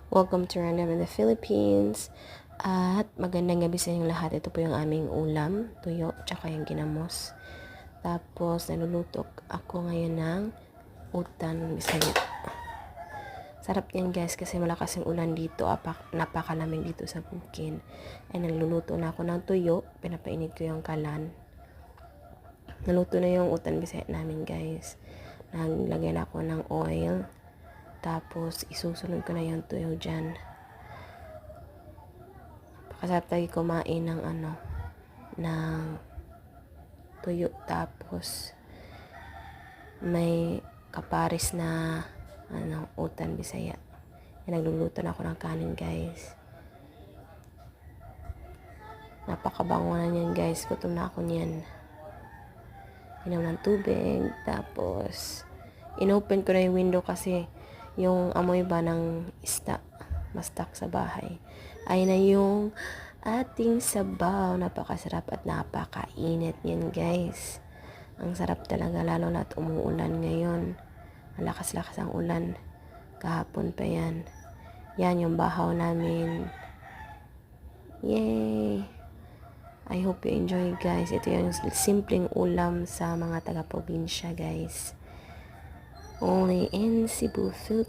Welcome to Random in the Philippines. At magandang gabi sa inyong lahat. Ito po yung aming ulam, tuyo, tsaka yung ginamos. Tapos naluluto ako ngayon ng utan bisaya. Sarap yan guys kasi malakas yung ulan dito. Napakalamig dito sa bukid. Ay nagluluto na ako ng tuyo. Pinapainit ko yung kalan. Naluto na yung utan bisaya namin guys. Naglagay na ako ng oil. Tapos, isusunod ko na yung tuyo dyan. Pakasarap tayo kumain ng ng tuyo. Tapos, may kaparis na utan bisaya. Yan, nagluluto na ako ng kanin guys. Napakabango na niyan guys. Gutom na ako niyan. Inom ng tubig. Tapos, inopen ko na yung window kasi yung amoy ba ng isda mastak sa bahay. Ay na yung ating sabaw. Napakasarap at napakainit yan guys. Ang sarap talaga lalo na't umuulan ngayon. Malakas-lakas ang ulan. Kahapon pa yan. Yan yung bahaw namin. Yay! I hope you enjoy guys. Ito yung simpleng ulam sa mga taga-probinsya guys. Only in Cebu, Philippines.